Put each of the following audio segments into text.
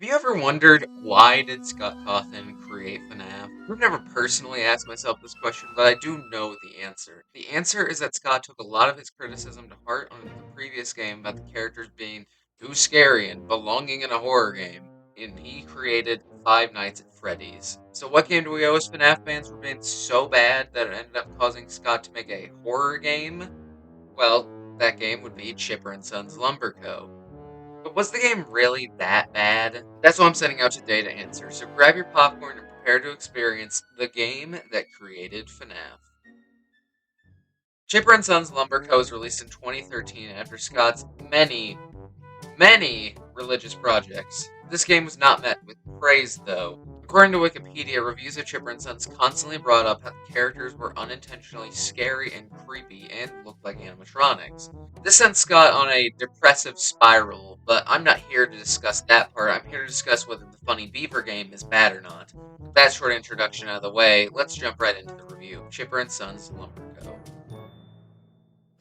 Have you ever wondered why did Scott Cawthon create FNAF? I've never personally asked myself this question, but I do know the answer. The answer is that Scott took a lot of his criticism to heart on the previous game about the characters being too scary and belonging in a horror game, and he created Five Nights at Freddy's. So what game do we owe as FNAF fans for being so bad that it ended up causing Scott to make a horror game? Well, that game would be Chipper and Sons Lumber Co. But was the game really that bad? That's what I'm setting out today to answer, so grab your popcorn and prepare to experience the game that created FNAF. Chipper and Sons Lumber Co. was released in 2013 after Scott's many religious projects. This game was not met with praise, though. According to Wikipedia, reviews of Chipper and Sons constantly brought up how the characters were unintentionally scary and creepy and looked like animatronics. This sent Scott on a depressive spiral, but I'm not here to discuss that part. I'm here to discuss whether the Funny Beaver game is bad or not. With that short introduction out of the way, let's jump right into the review. Chipper and Sons Lumber Co.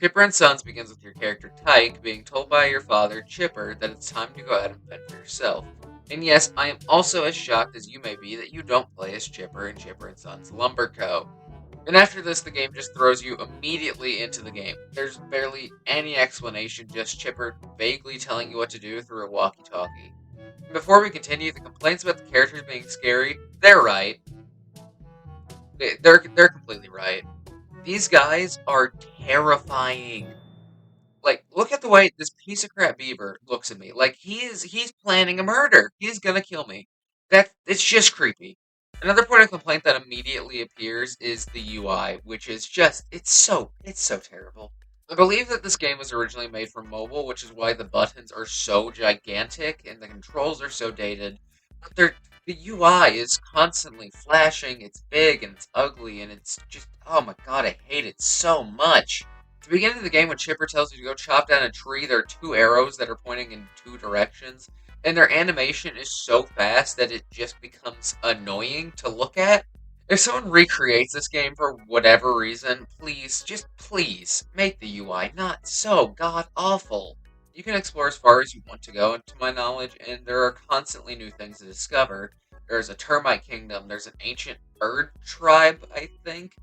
Chipper and Sons begins with your character Tyke being told by your father, Chipper, that it's time to go out and fend for yourself. And yes, I am also as shocked as you may be that you don't play as Chipper in Chipper and Sons Lumber Co. And after this, the game just throws you immediately into the game. There's barely any explanation, just Chipper vaguely telling you what to do through a walkie-talkie. And before we continue, the complaints about the characters being scary, they're right. They're completely right. These guys are terrifying. Like, look at the way this piece of crap beaver looks at me. Like he's planning a murder. He's gonna kill me. It's just creepy. Another point of complaint that immediately appears is the UI, which is just it's so terrible. I believe that this game was originally made for mobile, which is why the buttons are so gigantic and the controls are so dated. But the UI is constantly flashing, it's big and it's ugly, and it's just, oh my god, I hate it so much. At the beginning of the game, when Chipper tells you to go chop down a tree, there are two arrows that are pointing in two directions, and their animation is so fast that it just becomes annoying to look at. If someone recreates this game for whatever reason, please, just please, make the UI not so god awful. You can explore as far as you want to go, to my knowledge, and there are constantly new things to discover. There's a termite kingdom, there's an ancient bird tribe, I think,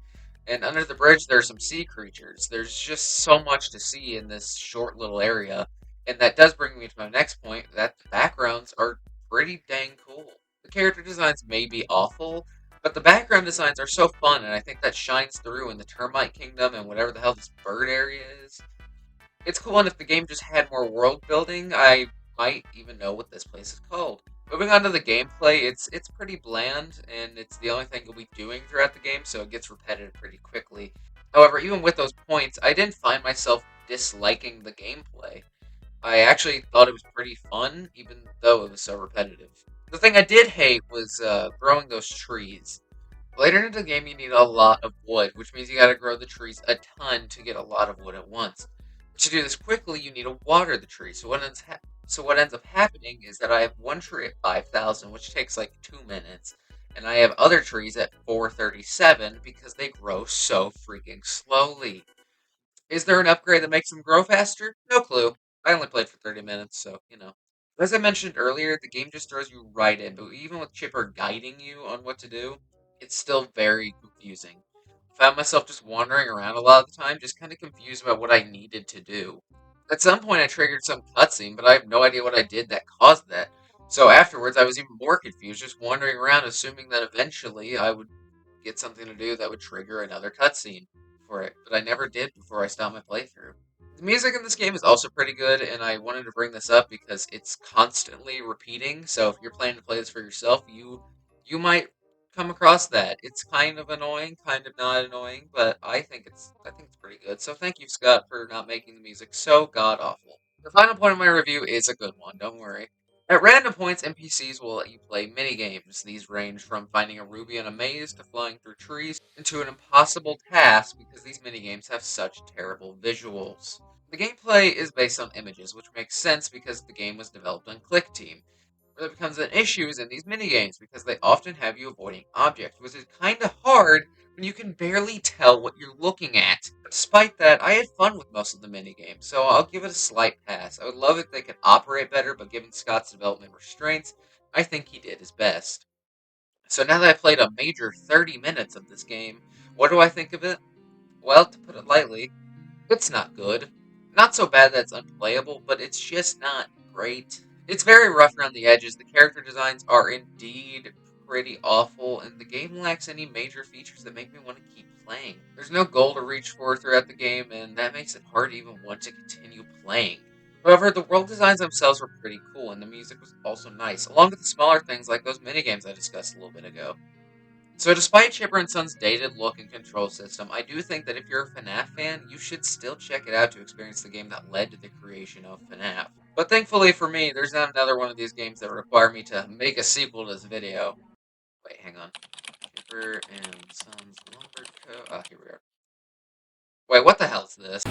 and under the bridge there are some sea creatures. There's just so much to see in this short little area, and that does bring me to my next point, that the backgrounds are pretty dang cool. The character designs may be awful, but the background designs are so fun, and I think that shines through in the termite kingdom and whatever the hell this bird area is. It's cool, and if the game just had more world building, I might even know what this place is called. Moving on to the gameplay, it's pretty bland, and it's the only thing you'll be doing throughout the game, so it gets repetitive pretty quickly. However, even with those points, I didn't find myself disliking the gameplay. I actually thought it was pretty fun, even though it was so repetitive. The thing I did hate was growing those trees. Later into the game, you need a lot of wood, which means you gotta grow the trees a ton to get a lot of wood at once. To do this quickly, you need to water the tree. So what ends up happening is that I have one tree at 5,000, which takes like 2 minutes, and I have other trees at 437 because they grow so freaking slowly. Is there an upgrade that makes them grow faster? No clue. I only played for 30 minutes, so, you know. As I mentioned earlier, the game just throws you right in, but even with Chipper guiding you on what to do, it's still very confusing. I found myself just wandering around a lot of the time, just kind of confused about what I needed to do. At some point, I triggered some cutscene, but I have no idea what I did that caused that. So afterwards, I was even more confused, just wandering around, assuming that eventually I would get something to do that would trigger another cutscene for it, but I never did before I stopped my playthrough. The music in this game is also pretty good, and I wanted to bring this up because it's constantly repeating. So if you're planning to play this for yourself, you might come across that. It's kind of annoying, kind of not annoying, but I think it's pretty good. So thank you, Scott, for not making the music so god awful. The final point of my review is a good one. Don't worry. At random points, NPCs will let you play mini-games. These range from finding a ruby in a maze to flying through trees into an impossible task because these mini-games have such terrible visuals. The gameplay is based on images, which makes sense because the game was developed on Click Team. Where it becomes an issue is in these minigames because they often have you avoiding objects, which is kinda hard when you can barely tell what you're looking at. But despite that, I had fun with most of the minigames, so I'll give it a slight pass. I would love if they could operate better, but given Scott's development restraints, I think he did his best. So now that I played a major 30 minutes of this game, what do I think of it? Well, to put it lightly, it's not good. Not so bad that it's unplayable, but it's just not great. It's very rough around the edges. The character designs are indeed pretty awful, and the game lacks any major features that make me want to keep playing. There's no goal to reach for throughout the game, and that makes it hard to even want to continue playing. However, the world designs themselves were pretty cool, and the music was also nice, along with the smaller things like those minigames I discussed a little bit ago. So, despite Chipper and Son's dated look and control system, I do think that if you're a FNAF fan, you should still check it out to experience the game that led to the creation of FNAF. But thankfully for me, there's not another one of these games that require me to make a sequel to this video. Wait, hang on. Chipper and Son's Lumber Co. Oh, here we are. Wait, what the hell is this?